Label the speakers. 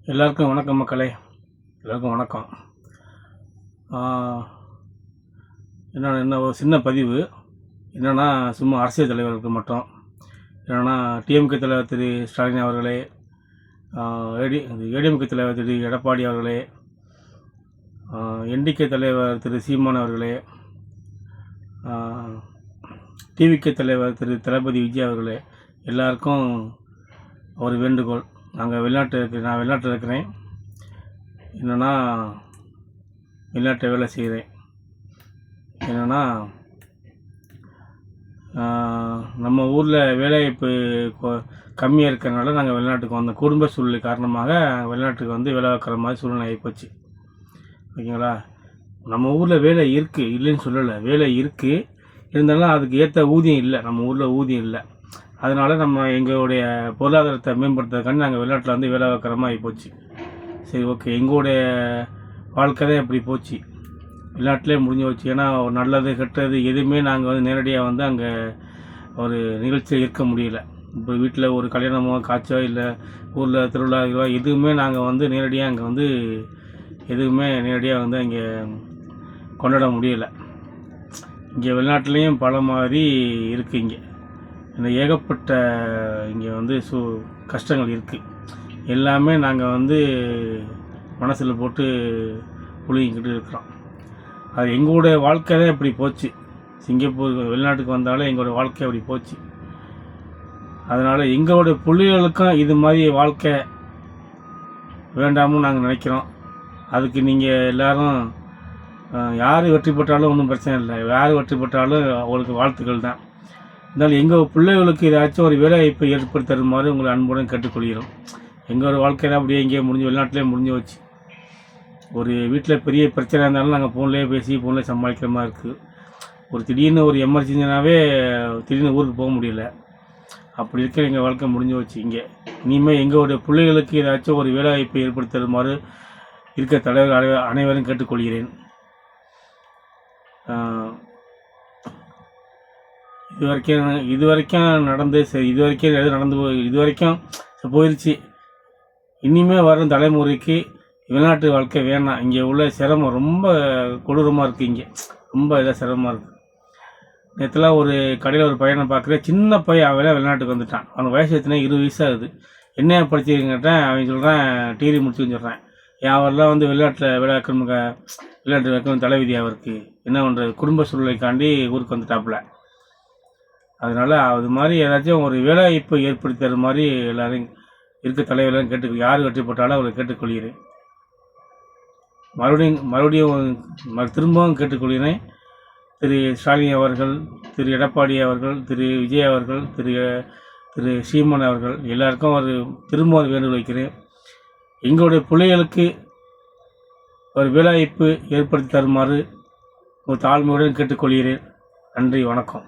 Speaker 1: எல்லாருக்கும் வணக்கம் மக்களே. எல்லாருக்கும் வணக்கம். என்ன ஒரு சின்ன பதிவு என்னென்னா, சும்மா அரசியல் தலைவர்களுக்கு மட்டும் என்னென்னா, டிஎம்கே தலைவர் திரு ஸ்டாலின் அவர்களே, ஏடிஎம்கே தலைவர் திரு எடப்பாடி அவர்களே, என்டிகே தலைவர் திரு சீமான் அவர்களே, டிவிகே தலைவர் திரு தளபதி விஜய் அவர்களே, எல்லாருக்கும் ஒரு வேண்டுகோள். நான் வெளிநாட்டில் இருக்கிறேன். என்னென்னா, வெளிநாட்டில் வேலை செய்கிறேன். என்னென்னா, நம்ம ஊரில் வேலைவாய்ப்பு கம்மியாக இருக்கிறனால நாங்கள் வெளிநாட்டுக்கு வந்தோம். குடும்ப சூழ்நிலை காரணமாக வெளிநாட்டுக்கு வந்து வேலை பார்க்குற மாதிரி சூழ்நிலை ஆகிப்போச்சு. ஓகேங்களா? நம்ம ஊரில் வேலை இருக்குது, இல்லைன்னு சொல்லலை, வேலை இருக்குது. இருந்தாலும் அதுக்கு ஏற்ற ஊதியம் இல்லை. நம்ம ஊரில் ஊதியம் இல்லை. அதனால் நம்ம எங்களுடைய பொருளாதாரத்தை மேம்படுத்துறதுக்காண்டி நாங்கள் வெளிநாட்டில் வந்து வேலை பார்க்குற மாதிரி போச்சு. சரி, ஓகே, எங்களுடைய வாழ்க்கை தான் இப்படி போச்சு. வெளிநாட்டிலே முடிஞ்சு போச்சு. ஏன்னா ஒரு நல்லது கெட்டது எதுவுமே நாங்கள் வந்து நேரடியாக வந்து அங்கே ஒரு நிகழ்ச்சியில் இருக்க முடியல. இப்போ வீட்டில் ஒரு கல்யாணமோ காய்ச்சோ இல்லை ஊரில் திருவிழா எதுவுமே நாங்கள் வந்து நேரடியாக அங்கே வந்து எதுவுமே நேரடியாக வந்து அங்கே கொண்டாட முடியலை. இங்கே வெளிநாட்டிலையும் பல மாதிரி இருக்குது. இங்கே இந்த ஏகப்பட்ட இங்கே வந்து கஷ்டங்கள் இருக்குது. எல்லாமே நாங்கள் வந்து மனசில் போட்டு புழுங்கிக்கிட்டு இருக்கிறோம். அது எங்களுடைய வாழ்க்கை தான் இப்படி போச்சு. சிங்கப்பூர் வெளிநாட்டுக்கு வந்தாலும் எங்களுடைய வாழ்க்கை அப்படி போச்சு. அதனால் எங்களுடைய பிள்ளைகளுக்கும் இது மாதிரி வாழ்க்கை வேண்டாமுன்னு நாங்கள் நினைக்கிறோம். அதுக்கு நீங்கள் எல்லோரும் யார் வெற்றி பெற்றாலும் ஒன்றும் பிரச்சனை இல்லை. யார் வெற்றி பெற்றாலும் அவங்களுக்கு வாழ்த்துக்கள் தான். இருந்தாலும் எங்கள் பிள்ளைகளுக்கு ஏதாச்சும் ஒரு வேலைவாய்ப்பை ஏற்படுத்தி தருமாறு உங்களை அன்புடன் கேட்டுக்கொள்கிறோம். எங்களோட வாழ்க்கை தான் அப்படியே எங்கேயே வெளிநாட்டிலே முடிஞ்சு வச்சு. ஒரு வீட்டில் பெரிய பிரச்சனை இருந்தாலும் நாங்கள் ஃபோன்லேயே பேசி ஃபோன்லேயே சமாளிக்கிற மாதிரி இருக்குது. ஒரு திடீர்னு ஒரு எமர்ஜென்சினாவே திடீர்னு ஊருக்கு போக முடியல. அப்படி இருக்க எங்கள் வாழ்க்கை முடிஞ்சு வச்சு. இங்கே இனிமேல் எங்களுடைய பிள்ளைகளுக்கு ஏதாச்சும் ஒரு வேலைவாய்ப்பை ஏற்படுத்தி தருமாறு இருக்க தலைவர் அனைவரும் கேட்டுக்கொள்கிறேன். இது வரைக்கும் நடந்து சரி, இது வரைக்கும் போயிடுச்சு. இனிமேல் வரும் தலைமுறைக்கு வெளிநாட்டு வாழ்க்கை வேணாம். இங்கே உள்ள சிரமம் ரொம்ப கொடூரமாக இருக்குது. இங்கே ரொம்ப இதாக சிரமமாக இருக்குது. நேற்றுலாம் ஒரு கடையில் ஒரு பையனை பார்க்குறேன். சின்ன பையன், அவன் வெளிநாட்டுக்கு வந்துட்டான். அவனுக்கு வயசு எத்தனை 20 வயசாகுது. என்ன படிச்சுருக்கேன் கேட்டேன். அவன் சொல்கிறேன் டிகிரி முடிச்சுன்னு சொல்கிறேன். அவரெல்லாம் வந்து வெளிநாட்டில் வெளிநாட்டு வைக்கணும் தலைவிதி அவருக்கு. என்ன பண்ணுறது, குடும்ப சூழ்நிலைக்காண்டி ஊருக்கு வந்துட்டாப்புல. அதனால் அது மாதிரி ஏதாச்சும் ஒரு வேலைவாய்ப்பு ஏற்படுத்தி தர மாதிரி எல்லோரும் இருக்க தலைவரெல்லாம் யார் வெற்றி போட்டாலும் அவரை கேட்டுக்கொள்கிறேன். மறுபடியும் திரும்பவும் கேட்டுக்கொள்கிறேன். திரு ஸ்டாலின் அவர்கள், திரு எடப்பாடி அவர்கள், திரு விஜய் அவர்கள், திரு சீமான் அவர்கள் எல்லாருக்கும் திரும்ப வேண்டுகோள் வைக்கிறேன். எங்களுடைய பிள்ளைகளுக்கு ஒரு வேலைவாய்ப்பு ஏற்படுத்தி தருமாறு ஒரு தாழ்மையுடன் கேட்டுக்கொள்கிறேன். நன்றி, வணக்கம்.